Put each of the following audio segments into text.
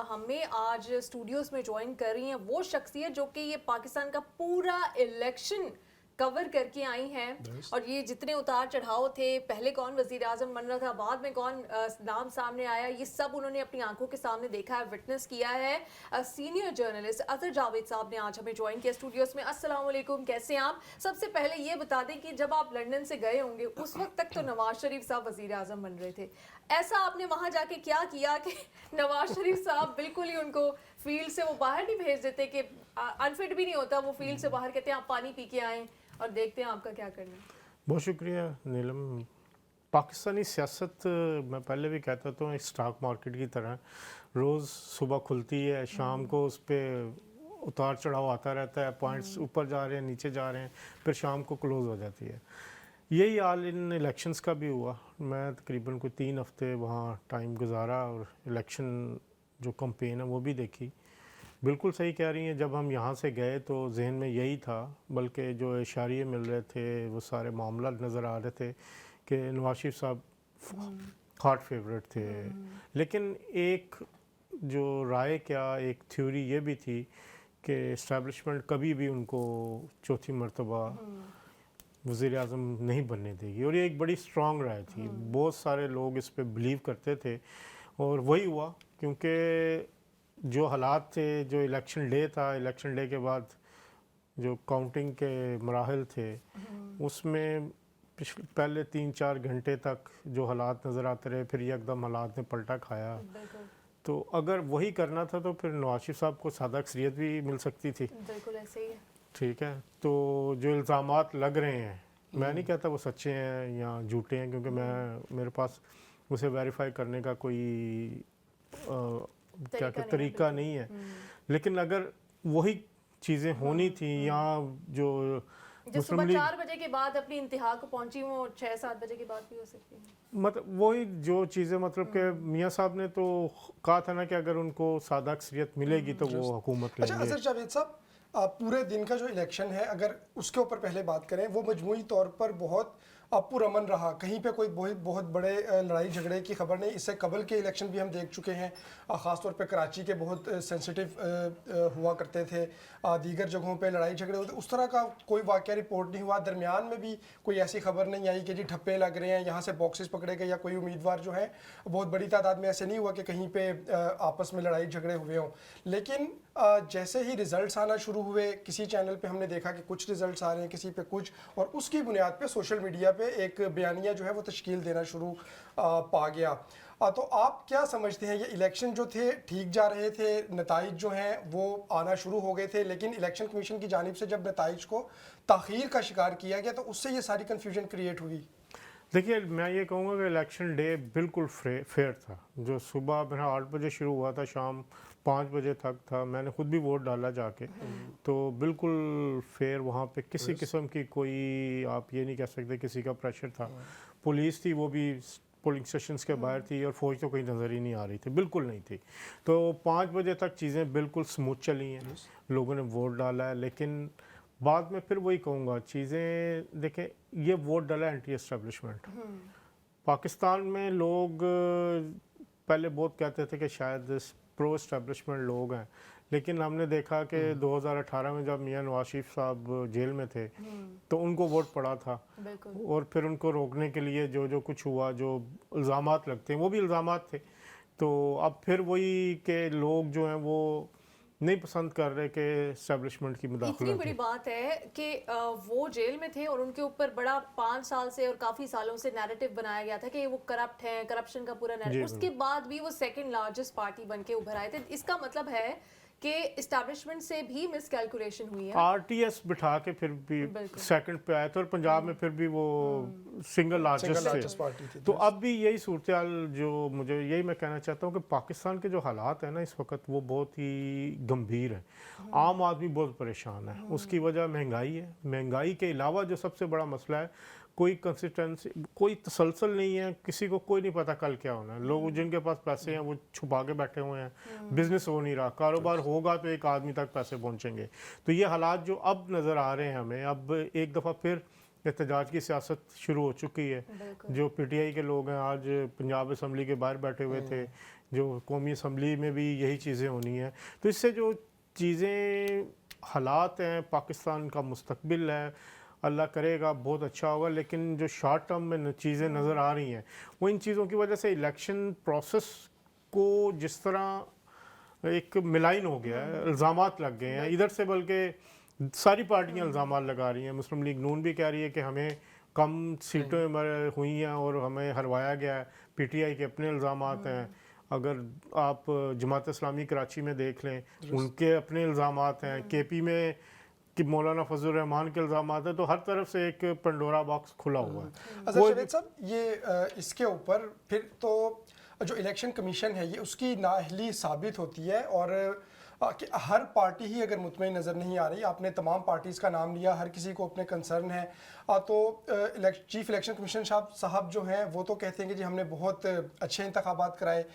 ہمیں آج اسٹوڈیوز میں جوائن کر رہی ہیں وہ شخصیت جو کہ یہ پاکستان کا پورا الیکشن کور کر کے آئی ہیں, اور یہ جتنے اتار چڑھاؤ تھے, پہلے کون وزیر اعظم بن رہا تھا, بعد میں کون نام سامنے آیا, یہ سب انہوں نے اپنی آنکھوں کے سامنے دیکھا ہے, وٹنس کیا ہے. سینئر جرنلسٹ اظہر جاوید صاحب نے آج ہمیں جوائن کیا اسٹوڈیوز میں. السلام علیکم, کیسے ہیں آپ؟ سب سے پہلے یہ بتا دیں کہ جب آپ لنڈن سے گئے ہوں گے اس وقت تک تو نواز شریف صاحب وزیر اعظم بن رہے تھے, ایسا آپ نے وہاں جا کے کیا کیا کہ نواز شریف صاحب بالکل ہی ان کو فیلڈ سے وہ باہر نہیں بھیج دیتے, کہ انفٹ بھی نہیں ہوتا, وہ فیلڈ سے باہر کہتے ہیں آپ پانی پی کے آئیں اور دیکھتے ہیں آپ کا کیا کرنا ہے؟ بہت شکریہ نیلم. پاکستانی سیاست میں پہلے بھی کہتا تھا ایک اسٹاک مارکیٹ کی طرح, روز صبح کھلتی ہے, شام کو اس پہ اتار چڑھاؤ آتا رہتا ہے, پوائنٹس اوپر جا رہے ہیں نیچے جا رہے ہیں, پھر شام کو کلوز ہو جاتی ہے. یہی حال ان الیکشنز کا بھی ہوا. میں تقریباً کوئی 3 ہفتے وہاں ٹائم گزارا اور الیکشن جو کمپین ہے وہ بھی دیکھی. بالکل صحیح کہہ رہی ہیں, جب ہم یہاں سے گئے تو ذہن میں یہی تھا, بلکہ جو اشاریے مل رہے تھے وہ سارے معاملات نظر آ رہے تھے کہ نواز شریف صاحب ہاٹ فیوریٹ تھے. لیکن ایک جو رائے کیا ایک تھیوری یہ بھی تھی کہ اسٹیبلشمنٹ کبھی بھی ان کو چوتھی مرتبہ وزیر اعظم نہیں بننے دے گی, اور یہ ایک بڑی اسٹرانگ رائے تھی. بہت سارے لوگ اس پہ بلیو کرتے تھے اور وہی ہوا, کیونکہ جو حالات تھے, جو الیکشن ڈے تھا, الیکشن ڈے کے بعد جو کاؤنٹنگ کے مراحل تھے اس میں پہلے 3-4 گھنٹے تک جو حالات نظر آتے رہے, پھر یکدم حالات نے پلٹا کھایا. تو اگر وہی کرنا تھا تو پھر نواز شریف صاحب کو سادہ اکثریت بھی مل سکتی تھی. بالکل ایسے ہی ہے. ٹھیک ہے, تو جو الزامات لگ رہے ہیں, میں نہیں کہتا وہ سچے ہیں یا جھوٹے ہیں, کیونکہ میرے پاس اسے ویریفائی کرنے کا کوئی طریقہ نہیں ہے, لیکن اگر وہی چیزیں ہونی تھیں یا جو صبح 4 بجے کے بعد اپنی انتہا کو پہنچی, وہ 6-7 بجے کے بعد بھی ہو سکتی ہیں, مطلب وہی جو چیزیں, مطلب کہ میاں صاحب نے تو کہا تھا نا کہ اگر ان کو سادہ اکثریت ملے گی تو وہ حکومت لیں گے. اچھا اظہر جاوید صاحب, پورے دن کا جو الیکشن ہے اگر اس کے اوپر پہلے بات کریں, وہ مجموعی طور پر بہت پرامن رہا, کہیں پہ کوئی بہت بڑے لڑائی جھگڑے کی خبر نہیں. اس سے قبل کے الیکشن بھی ہم دیکھ چکے ہیں, خاص طور پہ کراچی کے بہت سینسٹیو ہوا کرتے تھے, دیگر جگہوں پہ لڑائی جھگڑے ہوتے, اس طرح کا کوئی واقعہ رپورٹ نہیں ہوا. درمیان میں بھی کوئی ایسی خبر نہیں آئی کہ جی ٹھپے لگ رہے ہیں, یہاں سے باکسز پکڑے گئے, یا کوئی امیدوار جو ہے بہت بڑی تعداد میں ایسے نہیں ہوا کہ کہیں پہ آپس میں لڑائی جھگڑے ہوئے ہوں. لیکن جیسے ہی ریزلٹس آنا شروع ہوئے, کسی چینل پہ ہم نے دیکھا کہ کچھ ریزلٹس آ رہے ہیں, کسی پہ کچھ, اور اس کی بنیاد پہ سوشل میڈیا پہ ایک بیانیہ جو ہے وہ تشکیل دینا شروع پا گیا. تو آپ کیا سمجھتے ہیں, یہ الیکشن جو تھے ٹھیک جا رہے تھے, نتائج جو ہیں وہ آنا شروع ہو گئے تھے, لیکن الیکشن کمیشن کی جانب سے جب نتائج کو تاخیر کا شکار کیا گیا تو اس سے یہ ساری کنفیوژن کریٹ ہوئی؟ دیکھیے, میں یہ کہوں گا کہ الیکشن ڈے بالکل فیئر تھا. جو صبح میرا 8 بجے شروع ہوا تھا, شام 5 بجے تک تھا, میں نے خود بھی ووٹ ڈالا جا کے, تو بالکل فیئر. وہاں پہ کسی قسم کی کوئی, آپ یہ نہیں کہہ سکتے کسی کا پریشر تھا. پولیس تھی وہ بھی پولنگ سیشنز کے باہر تھی, اور فوج تو کوئی نظر ہی نہیں آ رہی تھی, بالکل نہیں تھی. تو 5 بجے تک چیزیں بالکل سموتھ چلی ہیں, لوگوں نے ووٹ ڈالا ہے. لیکن بعد میں پھر وہی کہوں گا, چیزیں دیکھیں, یہ ووٹ ڈالا اینٹی اسٹیبلشمنٹ. پاکستان میں لوگ پہلے بہت کہتے تھے کہ شاید پرو اسٹیبلشمنٹ لوگ ہیں, لیکن ہم نے دیکھا کہ 2018 میں جب میاں نواز شریف صاحب جیل میں تھے تو ان کو ووٹ پڑا تھا, اور پھر ان کو روکنے کے لیے جو کچھ ہوا, جو الزامات لگتے ہیں وہ بھی الزامات تھے. تو اب پھر وہی کہ لوگ جو ہیں وہ نہیں پسند کر رہے کہ اسٹیبلشمنٹ کی مداخلت. اتنی بڑی بات ہے کہ وہ جیل میں تھے اور ان کے اوپر بڑا 5 سال سے اور کافی سالوں سے نیریٹو بنایا گیا تھا کہ وہ کرپٹ ہیں, کرپشن کا پورا نیریٹو, اس کے بعد بھی وہ سیکنڈ لارجسٹ پارٹی بن کے ابھر آئے تھے. اس کا مطلب ہے کہ اسٹیبلشمنٹ سے بھی مس کیلکولیشن ہوئی ہے. آر ٹی ایس بٹھا کے پھر بھی سیکنڈ پہ آئے تھے, اور پنجاب میں پھر بھی وہ سنگل لارجسٹ تھے. تو اب بھی یہی صورتحال, جو مجھے یہی میں کہنا چاہتا ہوں کہ پاکستان کے جو حالات ہیں نا اس وقت وہ بہت ہی گمبھیر ہیں. عام آدمی بہت پریشان ہے, اس کی وجہ مہنگائی ہے. مہنگائی کے علاوہ جو سب سے بڑا مسئلہ ہے, کوئی کنسسٹنسی, کوئی تسلسل نہیں ہے, کسی کو کوئی نہیں پتا کل کیا ہونا ہے. لوگ جن کے پاس پیسے ہیں وہ چھپا کے بیٹھے ہوئے ہیں, بزنس ہو نہیں رہا, کاروبار ہوگا تو ایک آدمی تک پیسے پہنچیں گے. تو یہ حالات جو اب نظر آ رہے ہیں ہمیں, اب ایک دفعہ پھر احتجاج کی سیاست شروع ہو چکی ہے. جو پی ٹی آئی کے لوگ ہیں آج پنجاب اسمبلی کے باہر بیٹھے ہوئے تھے, जो कौमी असम्बली में भी यही चीज़ें होनी हैं। तो इससे जो चीज़ें हालात हैं, पाकिस्तान का मुस्तकबिल है, अल्लाह करेगा बहुत अच्छा होगा, लेकिन जो शॉर्ट टर्म में चीज़ें नज़र आ रही हैं वो इन चीज़ों की वजह से इलेक्शन प्रोसेस को जिस तरह एक मिलाइन हो गया है, इल्ज़ामात लग गए हैं इधर से, बल्कि सारी पार्टियां इल्ज़ामात लगा रही हैं। मुस्लिम लीग नून भी कह रही है कि हमें कम सीटें हुई हैं और हमें हरवाया गया है, पीटीआई के अपने इल्ज़ामात हैं। अगर आप जमात इस्लामी कराची में देख लें, उनके अपने इल्ज़ामात हैं, केपी में कि मौलाना फजल रहमान के इल्ज़ामात हैं। तो हर तरफ से एक पंडोरा बॉक्स खुला हुआ है। अच्छा जावेद साहब, ये इसके ऊपर फिर तो जो इलेक्शन कमीशन है ये उसकी नाअहली साबित होती है, और कि हर पार्टी ही अगर मुतमईन नज़र नहीं आ रही, आपने तमाम पार्टीज़ का नाम लिया, हर किसी को अपने कंसर्न है, तो चीफ इलेक्शन कमीशन साहब जो हैं वो तो कहते हैं कि जी हमने बहुत अच्छे इंतखाबात कराए।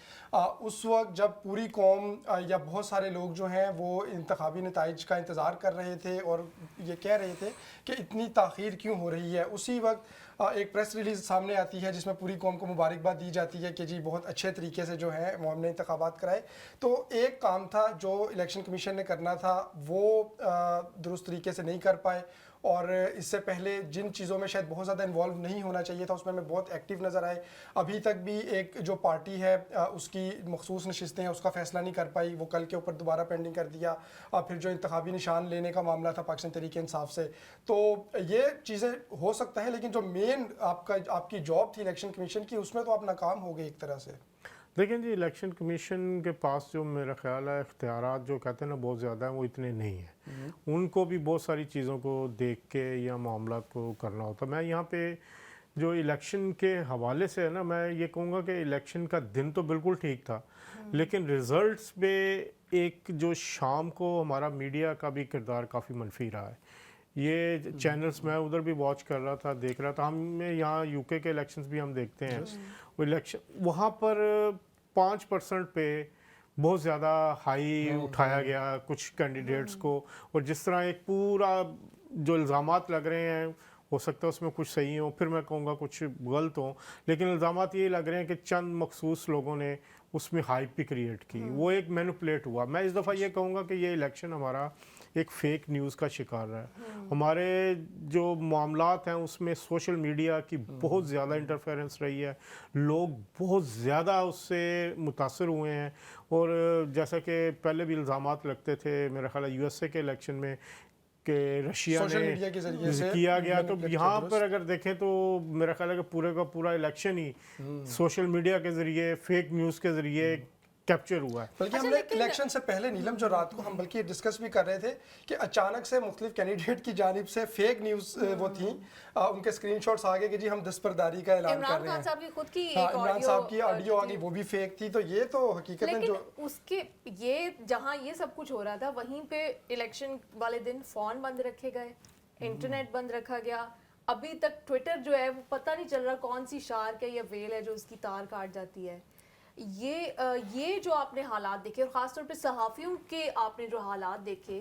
उस वक्त जब पूरी कौम या बहुत सारे लोग जो हैं वो इंतखाबी नताइज का इंतज़ार कर रहे थे और ये कह रहे थे कि इतनी ताख़ीर क्यों हो रही है, उसी वक्त एक प्रेस रिलीज़ सामने आती है जिसमें पूरी कौम को मुबारकबाद दी जाती है कि जी बहुत अच्छे तरीके से जो है वो हमने इंतखाबात कराए। तो एक काम था जो इलेक्शन कमीशन ने करना था वो दुरुस्त तरीके से नहीं कर पाए, और इससे पहले जिन चीज़ों में शायद बहुत ज़्यादा इन्वॉल्व नहीं होना चाहिए था उसमें हमें बहुत एक्टिव नज़र आए। अभी तक भी एक जो पार्टी है उसकी मखसूस नशिस्तें हैं उसका फ़ैसला नहीं कर पाई, वो कल के ऊपर दोबारा पेंडिंग कर दिया। फिर जो इंतखाबी निशान लेने का मामला था पाकिस्तान तहरीक इंसाफ से, तो ये चीज़ें हो सकता है, लेकिन जो मेन आपकी जॉब थी इलेक्शन कमीशन की उसमें तो आप नाकाम हो गए एक तरह से। देखें जी, इलेक्शन कमीशन के पास जो मेरा ख्याल है इख्तियारात जो कहते हैं ना बहुत ज़्यादा हैं, वो इतने नहीं हैं। उनको भी बहुत सारी चीज़ों को देख के या मामला को करना होता। मैं यहाँ पे जो इलेक्शन के हवाले से है ना, मैं ये कहूँगा कि इलेक्शन का दिन तो बिल्कुल ठीक था, लेकिन रिज़ल्ट्स पे एक जो शाम को हमारा मीडिया का भी किरदार काफ़ी मनफी रहा है। ये चैनल्स मैं उधर भी वॉच कर रहा था, देख रहा था, हमें यहाँ यूके के इलेक्शंस भी हम देखते हैं। वो इलेक्शन वहाँ पर 5% पे बहुत ज़्यादा हाई उठाया गया कुछ कैंडिडेट्स को, और जिस तरह एक पूरा जो इल्ज़ामात लग रहे हैं हो सकता है उसमें कुछ सही हो, फिर मैं कहूँगा कुछ गलत हो, लेकिन इल्ज़ामात ये लग रहे हैं कि चंद मखसूस लोगों ने उसमें हाइप भी क्रिएट की, वो एक मैनिपुलेट हुआ। मैं इस दफ़ा ये कहूँगा कि ये इलेक्शन हमारा एक फेक न्यूज़ का शिकार है। हमारे जो मामलात हैं उसमें सोशल मीडिया की बहुत ज़्यादा इंटरफेरेंस रही है, लोग बहुत ज़्यादा उससे मुतासर हुए हैं। और जैसा कि पहले भी इल्ज़ामात लगते थे मेरा ख्याल है यूएसए के इलेक्शन में कि रशिया सोशल ने मीडिया के ज़रिए से किया गया, तो manipulate यहाँ किया पर अगर देखें तो मेरा ख्याल है कि पूरे का पूरा इलेक्शन ही सोशल मीडिया के ज़रिए, फेक न्यूज़ के ज़रिए कैप्चर हुआ है। बल्कि अच्छा, हमने लेकिन इलेक्शन से पहले नीलम जो रात को हम बल्कि डिस्कस भी कर रहे थे कि अचानक से मुख्तलिफ कैंडिडेट की जानिब से फेक न्यूज़ वो थी, उनके स्क्रीनशॉट्स आ गए कि जी हम दस्तबरदारी का ऐलान कर इमरान रहे खान हैं। साहब की खुद की हाँ, एक इमरान ऑडियो साहब की ऑडियो आ गई, वो भी फेक थी। तो ये तो हकीकत में लेकिन जो उसके ये जहां ये सब कुछ हो रहा था वहीं पे इलेक्शन वाले दिन फोन बंद रखे गए, इंटरनेट बंद रखा गया। अभी तक ट्विटर जो है वो पता नहीं चल रहा कौन सी शार्क है या वेल है जो उसकी तार काट जाती है। ये जो आपने हालात देखे और ख़ासतौर पे सहाफ़ियों के आपने जो हालात देखे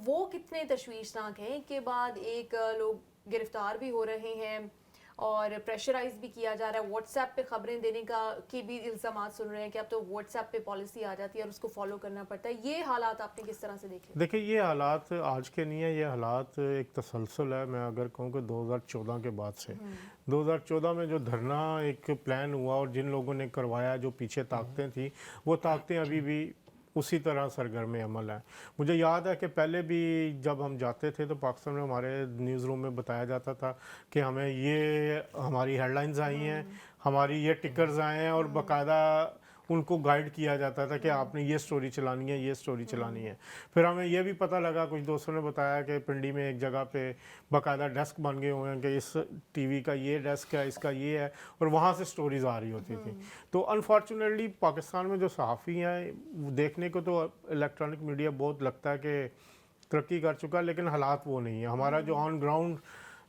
वो कितने तशवीशनाक हैं कि बाद एक लोग गिरफ्तार भी हो रहे हैं और प्रेशराइज भी किया जा रहा है। व्हाट्सएप पे खबरें देने का के भी इल्ज़ामात सुन रहे हैं कि अब तो व्हाट्सएप पे पॉलिसी आ जाती है और उसको फॉलो करना पड़ता है। ये हालात आपने किस तरह से देखे? देखिए, ये हालात आज के नहीं है, ये हालात एक तसलसल है। मैं अगर कहूँ कि 2014 के बाद से 2014 में जो धरना एक प्लान हुआ और जिन लोगों ने करवाया, जो पीछे ताकतें थी, वो ताकतें अभी भी उसी तरह सरगर्म अमल है। मुझे याद है कि पहले भी जब हम जाते थे तो पाकिस्तान में हमारे न्यूज़ रूम में बताया जाता था कि हमें ये हमारी हेडलाइंस आई हैं, हमारी ये टिकर्स आए हैं, और बाकायदा उनको गाइड किया जाता था कि आपने ये स्टोरी चलानी है, ये स्टोरी चलानी है। फिर हमें ये भी पता लगा, कुछ दोस्तों ने बताया कि पिंडी में एक जगह पे बाकायदा डेस्क बन गए हुए हैं कि इस टीवी का ये डेस्क है, इसका ये है, और वहाँ से स्टोरीज़ आ रही होती थी। तो अनफॉर्चुनेटली पाकिस्तान में जो सहाफ़ी हैं, देखने को तो इलेक्ट्रॉनिक मीडिया बहुत लगता है कि तरक्की कर चुका है, लेकिन हालात वो नहीं है। हमारा जो ऑन ग्राउंड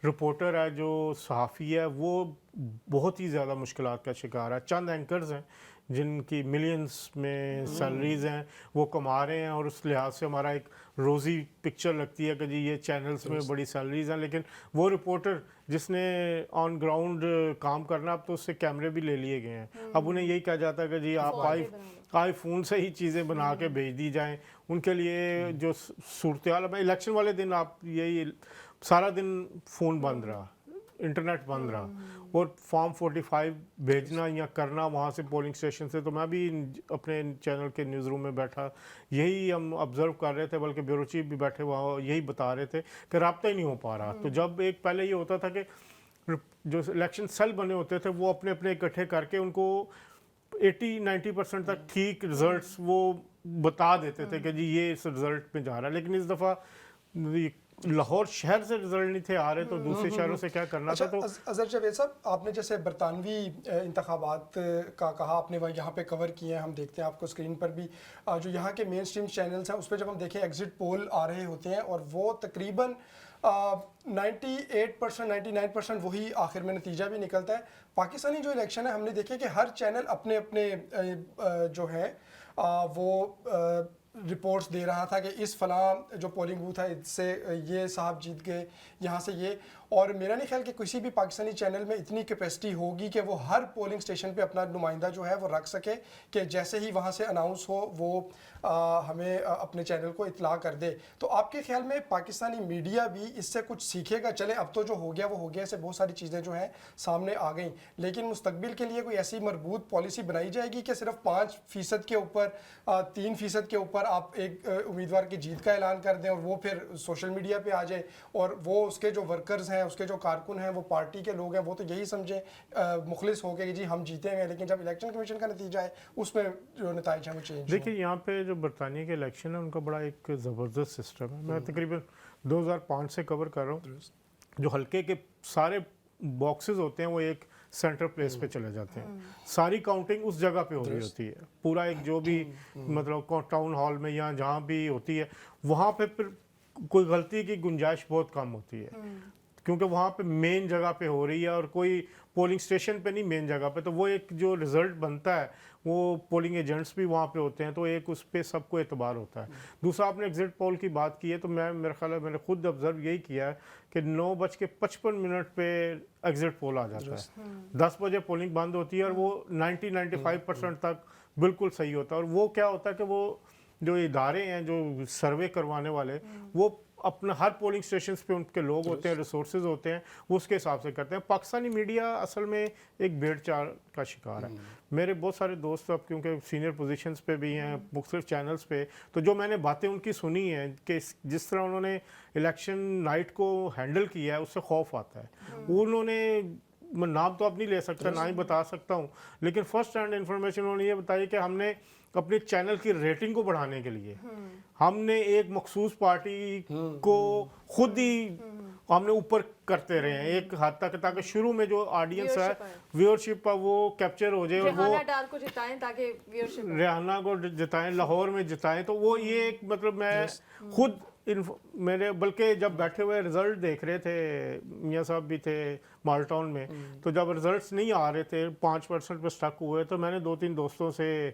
रिपोर्टर है, जो सहाफ़ी है, वो बहुत ही ज़्यादा मुश्किलात का शिकार है। चंद एंकर्स हैं جن کی ملینز میں سیلریز ہیں وہ کما رہے ہیں، اور اس لحاظ سے ہمارا ایک روزی پکچر لگتی ہے کہ جی یہ چینلز میں بڑی سیلریز ہیں، لیکن وہ رپورٹر جس نے آن گراؤنڈ کام کرنا، اب تو اس سے کیمرے بھی لے لیے گئے ہیں، اب انہیں یہی کہا جاتا ہے کہ جی آپ آئی فون سے ہی چیزیں بنا کے بھیج دی جائیں. ان کے لیے جو صورتحال ہے، الیکشن والے دن آپ یہی سارا دن فون بند رہا، انٹرنیٹ بند رہا، اور فارم 45 بھیجنا یا کرنا وہاں سے پولنگ اسٹیشن سے. تو میں بھی اپنے چینل کے نیوز روم میں بیٹھا یہی ہم آبزرو کر رہے تھے، بلکہ بیورو چیف بھی بیٹھے وہاں یہی بتا رہے تھے کہ رابطہ ہی نہیں ہو پا رہا. تو جب ایک پہلے یہ ہوتا تھا کہ جو الیکشن سیل بنے ہوتے تھے وہ اپنے اپنے اکٹھے کر کے ان کو 80-90% تک ٹھیک رزلٹس وہ بتا دیتے تھے کہ جی یہ اس رزلٹ میں جا رہا ہے. لیکن اس دفعہ لاہور شہر سے رزلٹ نہیں تھے آ رہے، تو دوسرے شہروں سے کیا کرنا تھا. تو اظہر جاوید صاحب، آپ نے جیسے برطانوی انتخابات کا کہا، آپ نے یہاں پہ کور کیے ہیں، ہم دیکھتے ہیں آپ کو اسکرین پر بھی جو یہاں کے مین اسٹریم چینلز ہیں اس پہ جب ہم دیکھیں ایگزٹ پول آ رہے ہوتے ہیں، اور وہ تقریباً 98% 99% وہی آخر میں نتیجہ بھی نکلتا ہے. پاکستانی جو الیکشن ہے ہم نے دیکھا کہ ہر چینل اپنے اپنے جو ہے وہ رپورٹس دے رہا تھا کہ اس فلاں جو پولنگ بوتھ ہے اس سے یہ صاحب جیت گئے، یہاں سے یہ. اور میرا نہیں خیال کہ کسی بھی پاکستانی چینل میں اتنی کیپیسٹی ہوگی کہ وہ ہر پولنگ سٹیشن پہ اپنا نمائندہ جو ہے وہ رکھ سکے کہ جیسے ہی وہاں سے اناؤنس ہو وہ ہمیں اپنے چینل کو اطلاع کر دے. تو آپ کے خیال میں پاکستانی میڈیا بھی اس سے کچھ سیکھے گا؟ چلے اب تو جو ہو گیا وہ ہو گیا، اسے بہت ساری چیزیں جو ہیں سامنے آ گئیں، لیکن مستقبل کے لیے کوئی ایسی مربوط پالیسی بنائی جائے گی کہ صرف 5% کے اوپر 3% کے اوپر آپ ایک امیدوار کی جیت کا اعلان کر دیں، اور وہ پھر سوشل میڈیا پہ آ جائے، اور وہ اس کے جو ورکرز ہیں، اس کے جو کارکن ہیں، وہ پارٹی کے لوگ ہیں، وہ تو یہی سمجھیں مخلص ہو کے جی ہم جیتے ہیں، لیکن جب الیکشن کمیشن کا نتیجہ ہے اس میں جو نتائج ہیں وہ چینج. دیکھیں یہاں پہ جو برطانیہ کے الیکشن ہے ان کا بڑا ایک زبردست سسٹم ہے. میں تقریباً 2005 سے کور کر رہا ہوں. جو حلقے کے سارے باکسز ہوتے ہیں وہ ایک سینٹر پلیس پہ چلے جاتے ہیں، ساری کاؤنٹنگ اس جگہ پہ ہو رہی ہوتی ہے. پورا ایک جو بھی مطلب ٹاؤن ہال میں یا جہاں بھی ہوتی ہے وہاں پہ پھر کوئی غلطی کی گنجائش بہت کم ہوتی ہے، کیونکہ وہاں پہ مین جگہ پہ ہو رہی ہے اور کوئی پولنگ اسٹیشن پہ نہیں، مین جگہ پہ. تو وہ ایک جو رزلٹ بنتا ہے وہ پولنگ ایجنٹس بھی وہاں پہ ہوتے ہیں، تو ایک اس پہ سب کو اعتبار ہوتا ہے. دوسرا آپ نے ایگزٹ پول کی بات کی ہے، تو میرا خیال ہے میں نے خود آبزرو یہی کیا ہے کہ 9:55 پہ ایگزٹ پول آ جاتا ہے، 10 بجے پولنگ بند ہوتی ہے، اور وہ 90-95% تک بالکل صحیح ہوتا ہے. اور وہ کیا ہوتا ہے کہ وہ جو ادارے ہیں جو سروے کروانے والے، وہ اپنا ہر پولنگ اسٹیشنز پہ ان کے لوگ ہوتے ہیں، ریسورسز ہوتے ہیں، وہ اس کے حساب سے کرتے ہیں. پاکستانی میڈیا اصل میں ایک بھیڑ چال کا شکار ہے. میرے بہت سارے دوست اب کیونکہ سینئر پوزیشنز پہ بھی ہیں مختلف چینلز پہ، تو جو میں نے باتیں ان کی سنی ہیں کہ جس طرح انہوں نے الیکشن نائٹ کو ہینڈل کیا ہے، اس سے خوف آتا ہے. انہوں نے نام تو اب نہیں لے سکتا، نہ ہی بتا سکتا ہوں، لیکن فرسٹ ہینڈ انفارمیشن انہوں نے یہ بتائی کہ ہم نے اپنے چینل کی ریٹنگ کو بڑھانے کے لیے ہم نے ایک مخصوص پارٹی کو خود ہی ہم نے اوپر کرتے رہے ہیں ایک حد تک، تاکہ شروع میں جو آڈینس ہے ویورشپ وہ کیپچر ہو جائے، اور وہ ڈار کو جتائیں تاکہ ویورشپ ریحانہ کو جتائیں، لاہور میں جتائیں. تو وہ یہ ایک مطلب میں خود میرے بلکہ جب بیٹھے ہوئے رزلٹ دیکھ رہے تھے، میاں صاحب بھی تھے مال ٹاؤن میں، تو جب رزلٹس نہیں آ رہے تھے 5% پہ سٹک ہوئے، تو میں نے 2-3 دوستوں سے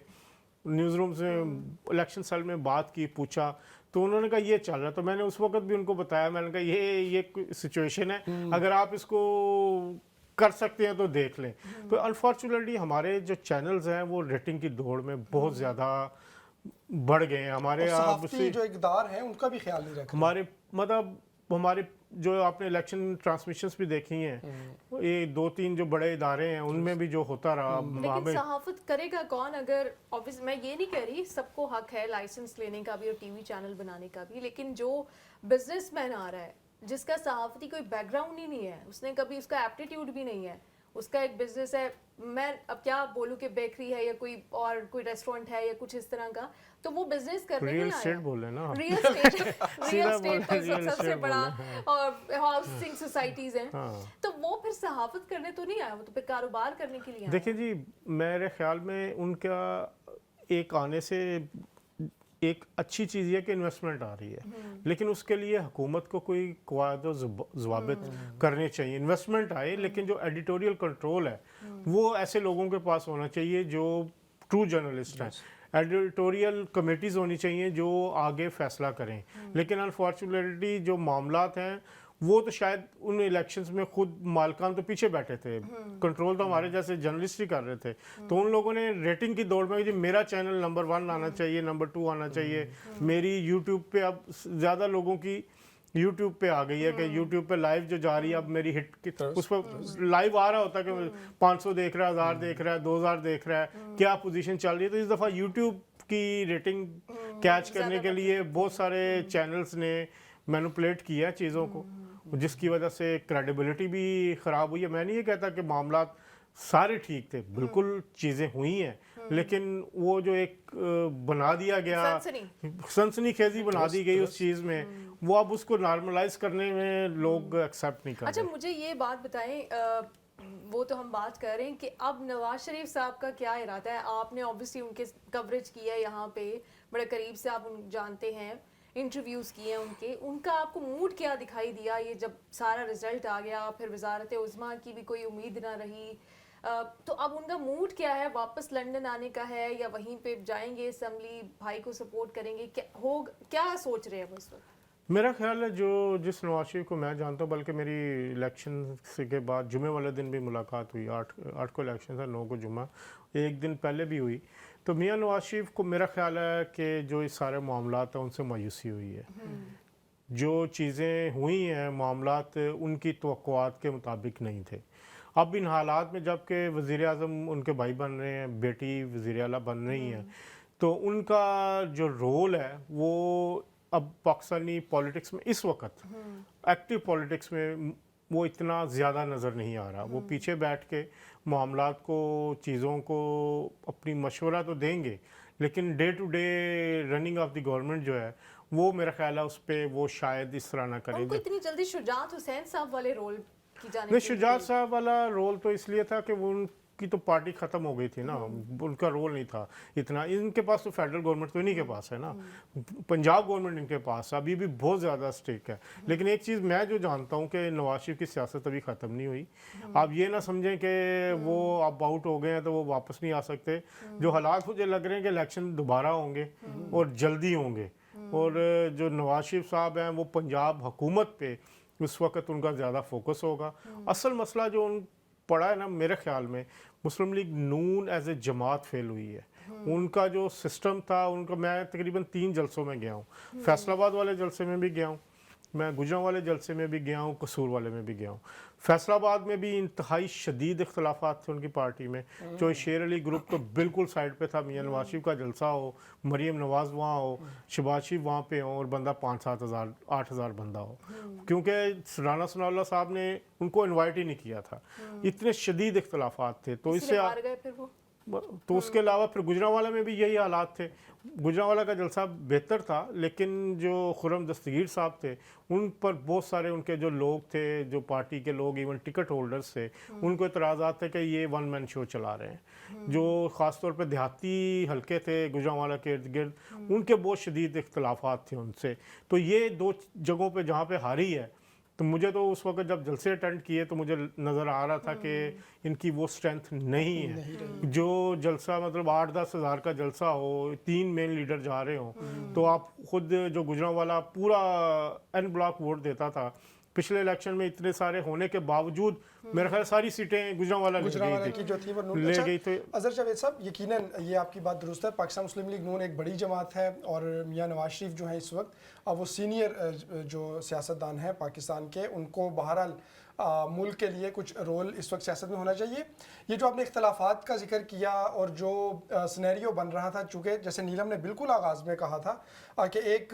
نیوز روم سے الیکشن سیل میں بات کی، پوچھا، تو انہوں نے کہا یہ چل رہا ہے. تو میں نے اس وقت بھی ان کو بتایا، میں نے کہا یہ سچویشن ہے، اگر آپ اس کو کر سکتے ہیں تو دیکھ لیں. تو انفارچونیٹلی ہمارے جو چینلز ہیں وہ ریٹنگ کی دوڑ میں بہت زیادہ بڑھ گئے ہیں. ہمارے صحافتی جو اقدار ہیں ان کا بھی خیال نہیں رکھا. ہمارے جو آپ نے الیکشن ٹرانسمیشنز بھی دیکھی ہیں، یہ 2-3 جو بڑے ادارے ہیں ان میں بھی جو ہوتا رہا. لیکن صحافت کرے گا کون؟ اگر میں یہ نہیں کہہ رہی سب کو حق ہے لائسنس لینے کا بھی اور ٹی وی چینل بنانے کا بھی، لیکن جو بزنس مین آ رہا ہے جس کا صحافتی کوئی بیک گراؤنڈ ہی نہیں ہے، اس نے کبھی اس کا ایپٹیٹیوڈ بھی نہیں ہے، اس کا ایک بزنس ہے، میں اب کیا بولوں کہ بیکری ہے یا کوئی ریسٹورینٹ ہے یا کچھ اس طرح کا، تو وہ بزنس کرنے ریئل اسٹیٹ بول رہے ہیں نا، ریئل اسٹیٹ تو سب سے بڑا، اور ہاؤسنگ سوسائٹیز ہیں، تو وہ پھر صحافت کرنے تو نہیں آیا، وہ تو پھر کاروبار کرنے کے لیے. دیکھیں جی میرے خیال میں ان کا ایک آنے سے ایک اچھی چیز یہ کہ انویسٹمنٹ آ رہی ہے، لیکن اس کے لیے حکومت کو کوئی قواعد و ضوابط کرنے چاہیے. انویسٹمنٹ آئے لیکن جو ایڈیٹوریل کنٹرول ہے وہ ایسے لوگوں کے پاس ہونا چاہیے جو ट्रू जर्नलिस्ट हैं, एडिटोरियल कमेटीज़ होनी चाहिए जो आगे फैसला करें। लेकिन अनफॉर्चुनेटली जो मामलात हैं वो तो शायद उन इलेक्शंस में खुद मालकान तो पीछे बैठे थे, कंट्रोल तो हमारे जैसे जर्नलिस्ट ही कर रहे थे। तो उन लोगों ने रेटिंग की दौड़ में जी मेरा चैनल नंबर 1 आना चाहिए, नंबर 2 आना चाहिए, मेरी यूट्यूब पे अब ज़्यादा लोगों की यूट्यूब पे आ गई है कि यूट्यूब पे लाइव जो जा रही है अब मेरी हिट की उस पर लाइव आ रहा होता है कि 500 देख रहा है, 1000 देख रहा है, 2000 देख रहा है, क्या पोजीशन चल रही है। तो इस दफ़ा यूट्यूब की रेटिंग कैच करने के लिए बहुत सारे चैनल्स ने मैनिपुलेट किया चीज़ों को, जिसकी वजह से क्रेडिबिलिटी भी ख़राब हुई है। मैं नहीं ये कहता कि मामला सारे ठीक थे, बिल्कुल चीज़ें हुई हैं, लेकिन वो जो एक बना दिया गया सनसनीखेज़ी बना दी गई उस चीज़ में, वो अब उसको नॉर्मलाइज करने में लोग एक्सेप्ट नहीं कर रहे। अच्छा मुझे ये बात बताएं, वो तो हम बात कर रहे हैं कि अब नवाज शरीफ साहब का क्या इरादा है। आपने ऑब्वियसली उनके कवरेज किया है, यहाँ पे बड़े करीब से आप जानते हैं, इंटरव्यूज़ किए हैं उनका आपको मूड क्या दिखाई दिया ये जब सारा रिजल्ट आ गया, फिर वजारत उज़्मा की भी कोई उम्मीद ना रही, तो अब उनका मूड क्या है? वापस लंदन आने का है या वहीं पे जाएंगे असम्बली, भाई को सपोर्ट करेंगे, क्या सोच रहे हैं उस वक्त? मेरा ख्याल है जो जिस नवाज शरीफ को मैं जानता हूँ, बल्कि मेरी इलेक्शन के बाद जुमे वाले दिन भी मुलाकात हुई, 8 को इलेक्शन था, 9 को जुमा, एक दिन पहले भी हुई। तो मियाँ नवाज शरीफ को मेरा ख्याल है कि जो इस सारे मामलात हैं उनसे मायूसी हुई है। जो चीज़ें हुई हैं मामलात उनकी तवक्कुआत के मुताबिक नहीं थे। अब इन हालात में जबकि वज़ीर आज़म उनके भाई बन रहे हैं, बेटी वज़ीर आला बन रही हैं, तो उनका जो रोल है वो अब पाकिस्तानी पॉलिटिक्स में इस वक्त एक्टिव पॉलिटिक्स में वो इतना ज़्यादा नज़र नहीं आ रहा। वो पीछे बैठ के मामलात को, चीज़ों को अपनी मशवरा तो देंगे, लेकिन day to day running of the government जो है वो मेरा ख्याल है उस पर वो शायद इस तरह ना करें। उनको इतनी जल्दी शुजात हुसैन साहब वाले रोल की जाने नहीं, शुजात साहब वाला रोल तो इसलिए था कि वो उनकी तो पार्टी ख़त्म हो गई थी ना, उनका रोल नहीं था इतना। इनके पास तो फेडरल गवर्नमेंट तो इन्हीं के पास है ना, पंजाब गवर्नमेंट इनके पास अभी भी बहुत ज़्यादा स्टेक है। लेकिन एक चीज़ मैं जो जानता हूँ कि नवाज शरीफ की सियासत अभी ख़त्म नहीं हुई। आप ये ना समझें कि वो अब आउट हो गए हैं तो वो वापस नहीं आ सकते। जो हालात मुझे लग रहे हैं कि इलेक्शन दोबारा होंगे और जल्दी होंगे, और जो नवाज शरीफ साहब हैं वो पंजाब हुकूमत पे उस वक्त उनका ज़्यादा फोकस होगा। असल मसला जो उन पड़ा है ना, मेरे ख्याल में मुस्लिम लीग नून एज ए जमात फेल हुई है। उनका जो सिस्टम था उनका, मैं तकरीबन 3 जलसों में गया हूँ, फैसलाबाद वाले जलसे में भी गया हूँ, मैं गुजरात वाले जलसे में भी गया हूँ, कसूर वाले में भी गया हूँ। फैसलाबाद में भी इंतहाई शदीद इख्तलाफात थे उनकी पार्टी में। जो शेर अली ग्रुप तो बिल्कुल साइड पे था, मियाँ नवाज शरीफ का जलसा हो, मरीम नवाज वहाँ हो, शहबाज शरीफ वहाँ पे हो, और बंदा 5-7 हज़ार 8 हज़ार बंदा हो, क्योंकि राना सनाउल्लाह साहब ने उनको इन्वाइट ही नहीं किया था। इतने शदीद इख्तलाफात थे। तो इससे तो उसके अलावा फिर गुजरांवाला में भी यही हालात थे। गुजरांवाला का जलसा बेहतर था, लेकिन जो खुर्रम दस्तगीर साहब थे उन पर बहुत सारे उनके जो लोग थे, जो पार्टी के लोग, इवन टिकट होल्डर्स थे, उनको एतराज़ात थे कि ये 1 मैन शो चला रहे हैं। जो ख़ास तौर पे देहाती हल्के थे गुजरांवाला के इर्द गिर्द, उनके बहुत शदीद इख्तलाफात थे उनसे। तो ये 2 जगहों पे जहाँ पे हारी है, तो मुझे तो उस वक्त जब जलसे अटेंड किए तो मुझे नज़र आ रहा था कि इनकी वो स्ट्रेंथ नहीं है। जो जलसा मतलब 8-10 हज़ार का जलसा हो, 3 मेन लीडर जा रहे हो, तो आप खुद जो गुजरांवाला पूरा एन ब्लॉक वोट देता था, पिछले इलेक्शन में इतने सारे होने के बावजूद मेरे ख्याल सारी सीटें गुजरांवाला की जो थी वो ले गई थी। अजहर जावेद साहब, यकीनन ये आपकी बात दुरुस्त है, पाकिस्तान मुस्लिम लीग नून एक बड़ी जमात है, और मियाँ नवाज शरीफ जो है इस वक्त वो सीनियर जो सियासतदान हैं पाकिस्तान के, उनको बहरहाल मुल्क के लिए कुछ रोल इस वक्त सियासत में होना चाहिए। ये जो आपने इख्तलाफात का जिक्र किया और जो सिनेरियो बन रहा था, चूँकि जैसे नीलम ने बिल्कुल आगाज़ में कहा था कि एक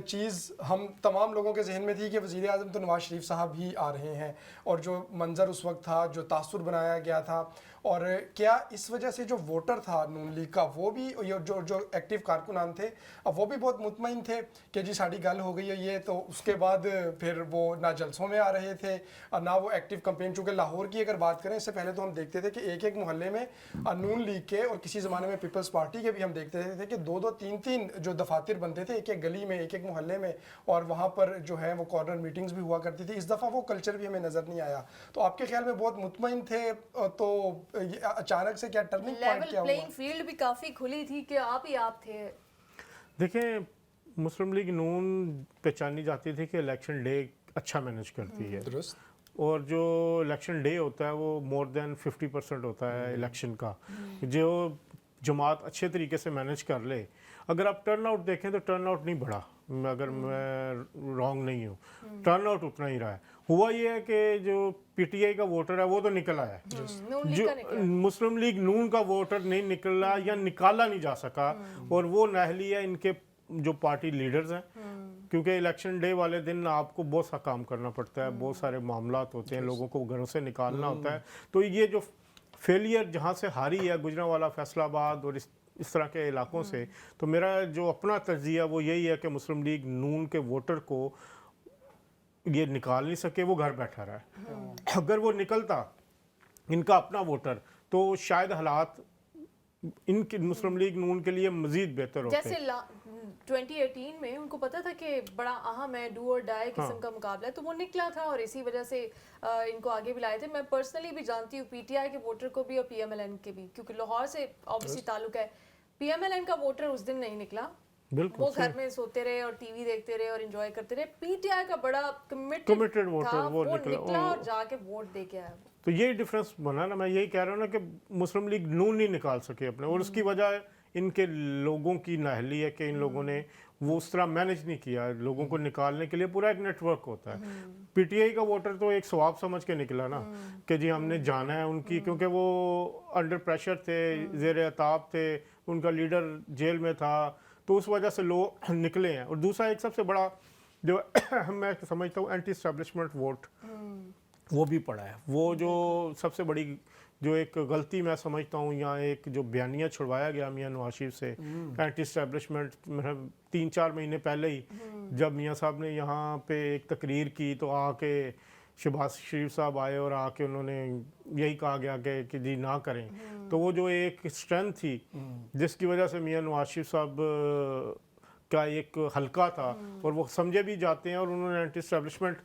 चीज़ हम तमाम लोगों के जहन में थी कि वज़ीर आज़म तो नवाज शरीफ साहब ही आ रहे हैं, और जो मंज़र उस वक्त था, जो तासुर बनाया गया था, और क्या इस वजह से जो वोटर था नून लीग का, वो भी जो एक्टिव कारकुनान थे, अब वो भी बहुत मुतमईन थे कि जी साड़ी गल हो गई है ये, तो उसके बाद फिर वो ना जलसों में आ रहे थे और ना वो एक्टिव कंपेन। चूँकि लाहौर की अगर बात करें, इससे पहले तो हम देखते थे कि एक मोहल्ले में नून लीग के और किसी ज़माने में पीपल्स पार्टी के भी हम देखते थे कि 2-2, 3-3 जो दफातर बनते थे एक गली में, एक मोहल्ले में, और वहाँ पर जो है वो कॉर्नर मीटिंग्स भी हुआ करती थी। इस दफ़ा वो कल्चर भी हमें नज़र नहीं आया। तो आपके ख्याल में बहुत मुतमईन थे तो ये अचानक से क्या टर्निंग पॉइंट लेवल क्या हुआ? प्लेइंग फील्ड भी काफी खुली थी कि आप ही आप थे। देखें, मुस्लिम लीग नून पहचानी जाती थी कि इलेक्शन डे अच्छा मैनेज करती है, दुरुस्त। और जो इलेक्शन डे होता है वो मोर देन 50% होता है इलेक्शन का, जो जमात अच्छे तरीके से मैनेज कर ले। अगर आप टर्न आउट देखें तो टर्न आउट नहीं बढ़ा, अगर मैं रॉन्ग नहीं हूँ, टर्न आउट उतना ही रहा है। हुआ ये है कि जो पीटीआई का वोटर है वो तो निकल आया, नून लीग जो का निकला। मुस्लिम लीग नून का वोटर नहीं निकला या निकाला नहीं जा सका, और वो नाहली है इनके जो पार्टी लीडर्स हैं, क्योंकि इलेक्शन डे वाले दिन आपको बहुत सा काम करना पड़ता है, बहुत सारे मामलात होते हैं, लोगों को घरों से निकालना होता है। तो ये जो फेलियर जहाँ से हारी है, गुजरांवाला, फैसलाबाद और इस तरह के इलाकों से, तो मेरा जो अपना तज्जिया वो यही है कि मुस्लिम लीग नून के वोटर को ये निकाल नहीं सके, वो घर बैठा रहा है। अगर वो निकलता इनका अपना वोटर, तो शायद हालात इनके मुस्लिम लीग नून के लिए मजीद बेहतर होते। जैसे 2018 में उनको पता था कि बड़ा अहम है, डू और डाई किस्म का मुकाबला है, तो वो निकला था और इसी वजह से इनको आगे भी लाए थे। मैं पर्सनली भी जानती हूँ पीटीआई के वोटर को भी और पीएमएलएन के भी, क्योंकि लाहौर से ऑब्वियसली ताल्लुक है। पीएमएलएन का वोटर उस दिन नहीं निकला, बिल्कुल वो घर में सोते रहे और टीवी देखते रहे और एंजॉय करते रहे। पीटीआई का बड़ा कमिटेड वोटर था, वो निकला और जाके वोट दे के आया। तो यही डिफरेंस बना ना, मैं यही कह रहा हूँ ना कि मुस्लिम लीग नून नहीं निकाल सके अपने, और उसकी वजह इनके लोगों की नाहली है कि इन लोगों ने वो उस तरह मैनेज नहीं किया। लोगों को निकालने के लिए पूरा एक नेटवर्क होता है। पीटीआई का वोटर तो एक सवाब समझ के निकला ना कि जी हमने जाना है उनकी, क्योंकि वो अंडर प्रेशर थे, जेर अताब थे, उनका लीडर जेल में था, तो उस वजह से लोग निकले हैं। और दूसरा एक सबसे बड़ा जो मैं समझता हूँ एंटी एस्टेब्लिशमेंट वोट वो भी पड़ा है। वो जो सबसे बड़ी जो एक गलती मैं समझता हूँ, या एक जो बयानिया छुड़वाया गया मियाँ नवाज शरीफ से एंटी एस्टेब्लिशमेंट, मतलब 3-4 महीने पहले ही जब मियाँ साहब ने यहाँ पे एक तकरीर की, तो आके शहबाज शरीफ साहब आए और आके उन्होंने यही कहा गया कि जी ना करें। तो वो जो एक स्ट्रेंथ थी जिसकी वजह से मियाँ नवाज शरीफ साहब का एक हल्का था, और वो समझे भी जाते हैं, और उन्होंने एंटी एस्टेब्लिशमेंट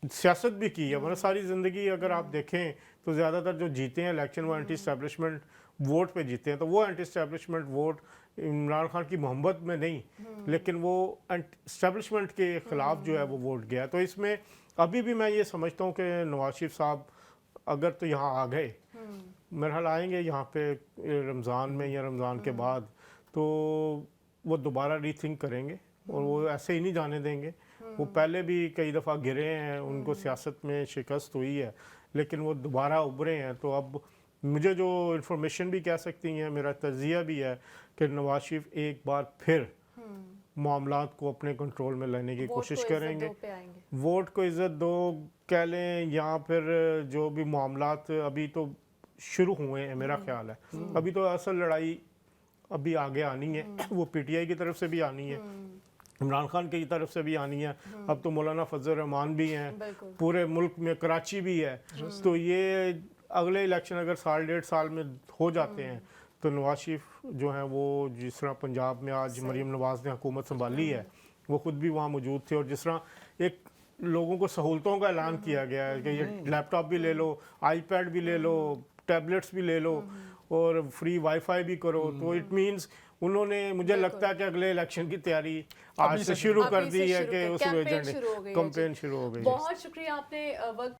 सियासत भी की है। मतलब सारी ज़िंदगी अगर आप देखें तो ज़्यादातर जो जीते हैं इलेक्शन वो एंटी एस्टेब्लिशमेंट वोट पे जीते हैं। तो वो anti establishment vote Imran Khan की मोहब्बत में नहीं, लेकिन वो एस्टेब्लिशमेंट के ख़िलाफ़ जो है वो वोट गया। तो इसमें अभी भी मैं ये समझता हूँ कि नवाज शरीफ साहब अगर तो यहाँ आ गए, मेरे ख्याल आएंगे यहाँ पे रमज़ान में या रमज़ान के बाद, तो वो दोबारा रीथिंक करेंगे और वो ऐसे ही नहीं जाने देंगे। वो पहले भी कई दफ़ा गिरे हैं, उनको सियासत में शिकस्त हुई है, लेकिन वो दोबारा उभरे हैं। तो अब मुझे जो इन्फॉर्मेशन भी कह सकती हैं, मेरा तज्जिया भी है कि नवाज शरीफ एक बार फिर मामलात को अपने कंट्रोल में लाने की कोशिश करेंगे। वोट को इज़्ज़त दो कह लें, या फिर जो भी मामलात अभी तो शुरू हुए हैं, मेरा ख्याल है अभी तो असल लड़ाई अभी आगे आनी है। वो पीटीआई की तरफ से भी आनी है, इमरान खान की तरफ से भी आनी है। अब तो मौलाना फजल रहमान भी हैं, पूरे मुल्क में कराची भी है। तो ये अगले इलेक्शन अगर 1.5 साल में हो जाते हैं, तो नवाज शरीफ जो हैं वो जिस तरह पंजाब में आज मरीम नवाज ने हुकूमत संभाली है, वो खुद भी वहाँ मौजूद थे, और जिस तरह एक लोगों को सहूलतों का ऐलान किया गया है कि ये लैपटॉप भी ले लो, आईपैड भी ले लो, टैबलेट्स भी ले लो, और फ्री वाईफाई भी करो। तो इट मीन्स उन्होंने, मुझे लगता है कि अगले इलेक्शन की तैयारी आज से शुरू कर दी है कि उस कैंपेन शुरू हो गई। बहुत शुक्रिया, आपने वक्त